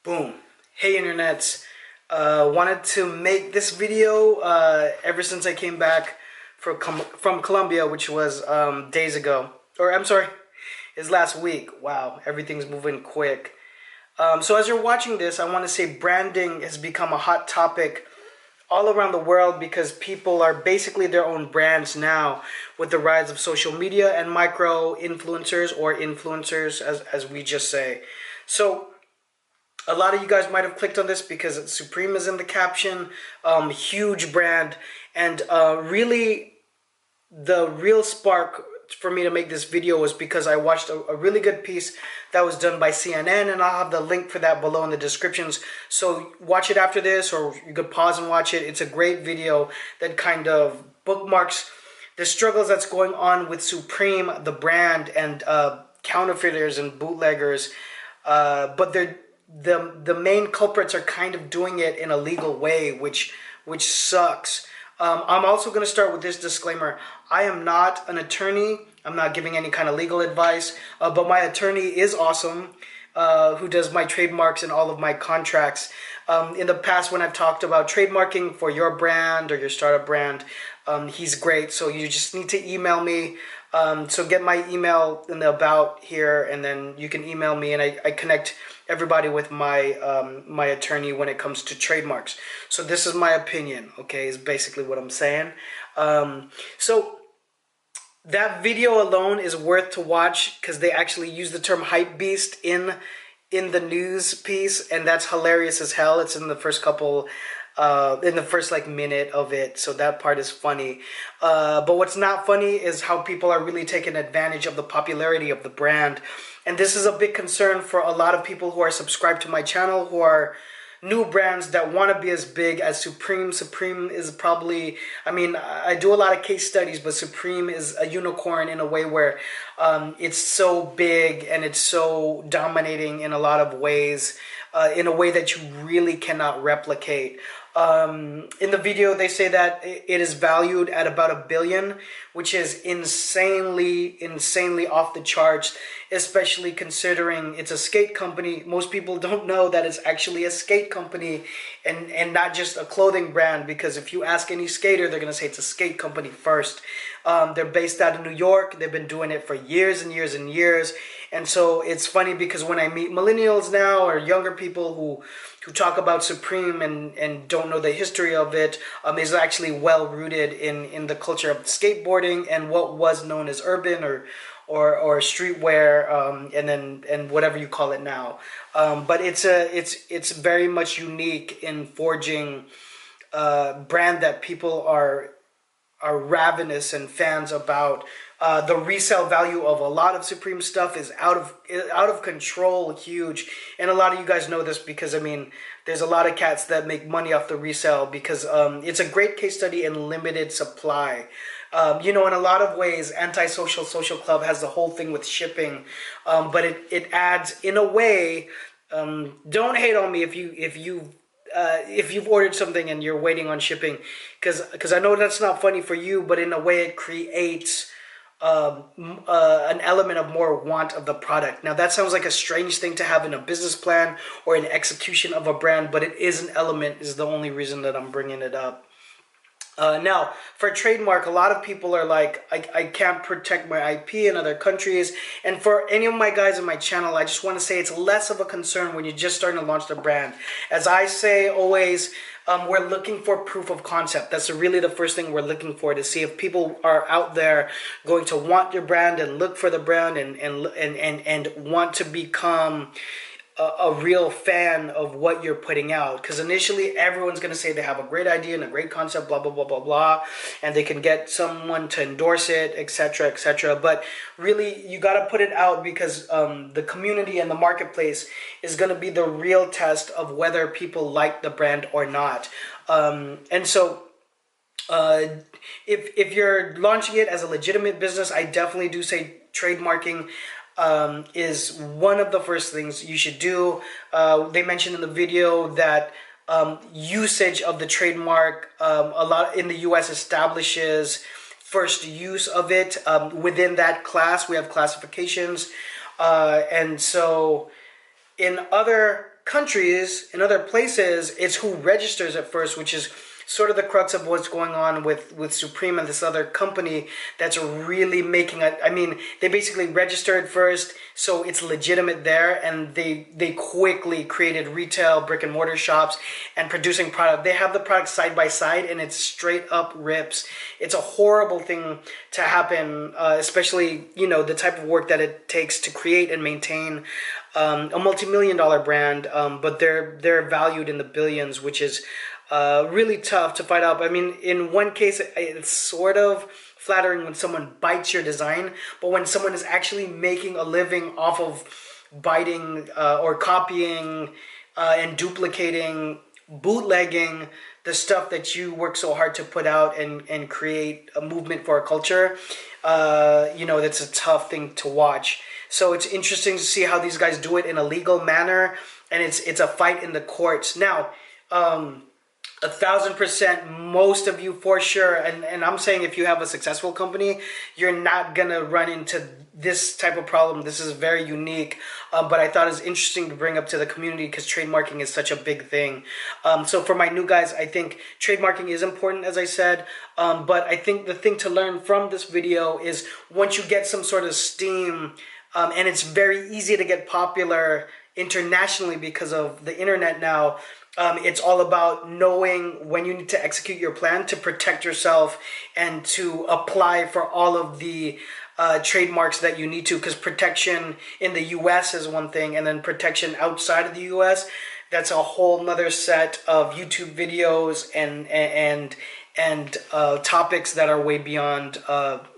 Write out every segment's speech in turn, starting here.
Boom. Hey internets. Wanted to make this video ever since I came back from Colombia, which was days ago. Or I'm sorry, it's last week. Wow, everything's moving quick. So as you're watching this, I want to say branding has become a hot topic all around the world because people are basically their own brands now with the rise of social media and micro influencers, or influencers as we just say. So a lot of you guys might have clicked on this because Supreme is in the caption, huge brand, and really the real spark for me to make this video was because I watched a really good piece that was done by CNN, and I'll have the link for that below in the descriptions. So watch it after this, or you could pause and watch it. It's a great video that kind of bookmarks the struggles that's going on with Supreme, the brand, and counterfeiters and bootleggers. But the main culprits are kind of doing it in a legal way, which sucks. I'm also going to start with this disclaimer. I am not an attorney. I'm not giving any kind of legal advice, but my attorney is awesome, who does my trademarks and all of my contracts. In the past, when I've talked about trademarking for your brand or your startup brand, he's great. So you just need to email me. So get my email in the about here, and then you can email me, and I connect everybody with my my attorney when it comes to trademarks. So this is my opinion, okay, is basically what I'm saying. So that video alone is worth to watch because they actually use the term hype beast in the news piece, and that's hilarious as hell. It's in the first couple in the first like minute of it, so that part is funny. But what's not funny is how people are really taking advantage of the popularity of the brand. And this is a big concern for a lot of people who are subscribed to my channel, who are new brands that want to be as big as Supreme. Supreme is probably, I mean, I do a lot of case studies, but Supreme is a unicorn in a way where it's so big and it's so dominating in a lot of ways, in a way that you really cannot replicate. In the video, they say that it is valued at about $1 billion, which is insanely off the charts, especially considering it's a skate company. Most people don't know that it's actually a skate company and not just a clothing brand, because if you ask any skater, they're going to say it's a skate company first. They're based out of New York. They've been doing it for years and years and years. And so it's funny because when I meet millennials now, or younger people who talk about Supreme and don't know the history of it, is actually well rooted in the culture of skateboarding and what was known as urban or streetwear, and whatever you call it now. But it's very much unique in forging brand that people are ravenous and fans about. The resale value of a lot of Supreme stuff is out of control, huge. And a lot of you guys know this because, I mean, there's a lot of cats that make money off the resale because it's a great case study in limited supply. You know, in a lot of ways, Antisocial Social Club has the whole thing with shipping, but it adds in a way. Don't hate on me if you've ordered something and you're waiting on shipping, because I know that's not funny for you, but in a way it creates an element of more want of the product. Now that sounds like a strange thing to have in a business plan or an execution of a brand, but it is an element, is the only reason that I'm bringing it up. Now, for trademark, a lot of people are like, I can't protect my IP in other countries. And for any of my guys in my channel, I just want to say it's less of a concern when you're just starting to launch the brand. As I say always, we're looking for proof of concept. That's really the first thing we're looking for, to see if people are out there going to want your brand and look for the brand and want to become a real fan of what you're putting out. Because initially everyone's going to say they have a great idea and a great concept, blah blah blah blah blah, and they can get someone to endorse it, etc etc. But really you got to put it out, because the community and the marketplace is going to be the real test of whether people like the brand or not. And so if you're launching it as a legitimate business, I definitely do say trademarking is one of the first things you should do. They mentioned in the video that usage of the trademark, a lot in the US establishes first use of it. Within that class, we have classifications. And so in other countries, in other places, it's who registers at first, which is sort of the crux of what's going on with Supreme and this other company that's really making a, I mean, they basically registered first, so it's legitimate there, and they quickly created retail brick and mortar shops and producing product. They have the product side by side, and it's straight up rips. It's a horrible thing to happen, especially, you know, the type of work that it takes to create and maintain a multi-million-dollar brand, but they're valued in the billions, which is really tough to fight out. I mean, in one case, it's sort of flattering when someone bites your design, but when someone is actually making a living off of biting or copying and duplicating, bootlegging the stuff that you work so hard to put out and create a movement for a culture, you know, that's a tough thing to watch. So it's interesting to see how these guys do it in a legal manner, and it's a fight in the courts. Now, 1,000%, most of you for sure, and I'm saying if you have a successful company, you're not gonna run into this type of problem. This is very unique, but I thought it was interesting to bring up to the community because trademarking is such a big thing. So for my new guys, I think trademarking is important, as I said, but I think the thing to learn from this video is once you get some sort of steam, and it's very easy to get popular internationally because of the internet now, it's all about knowing when you need to execute your plan to protect yourself and to apply for all of the trademarks that you need to, because protection in the US is one thing, and then protection outside of the US, that's a whole nother set of YouTube videos and topics that are way beyond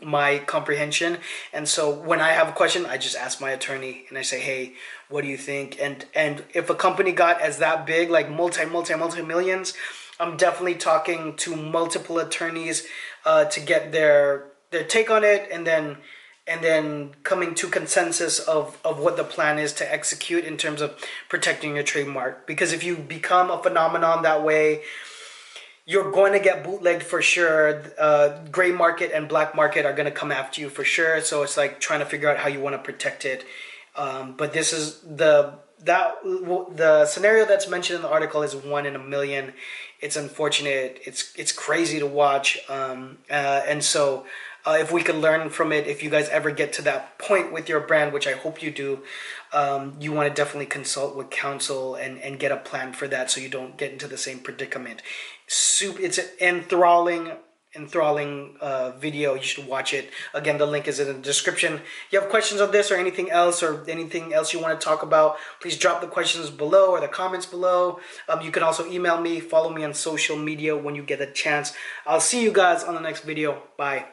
my comprehension. And so when I have a question, I just ask my attorney and I say, hey, what do you think? And if a company got as that big, like multi millions, I'm definitely talking to multiple attorneys to get their take on it, and then coming to consensus of what the plan is to execute in terms of protecting your trademark. Because if you become a phenomenon that way, you're going to get bootlegged for sure. Gray market and black market are going to come after you for sure. So it's like trying to figure out how you want to protect it. But this is the scenario that's mentioned in the article is 1 in a million. It's unfortunate. It's crazy to watch. And so if we could learn from it, if you guys ever get to that point with your brand, which I hope you do, you want to definitely consult with counsel and get a plan for that so you don't get into the same predicament. It's an enthralling video. You should watch it. Again, the link is in the description. If you have questions on this or anything else you want to talk about, please drop the questions below or the comments below. You can also email me, follow me on social media when you get a chance. I'll see you guys on the next video. Bye.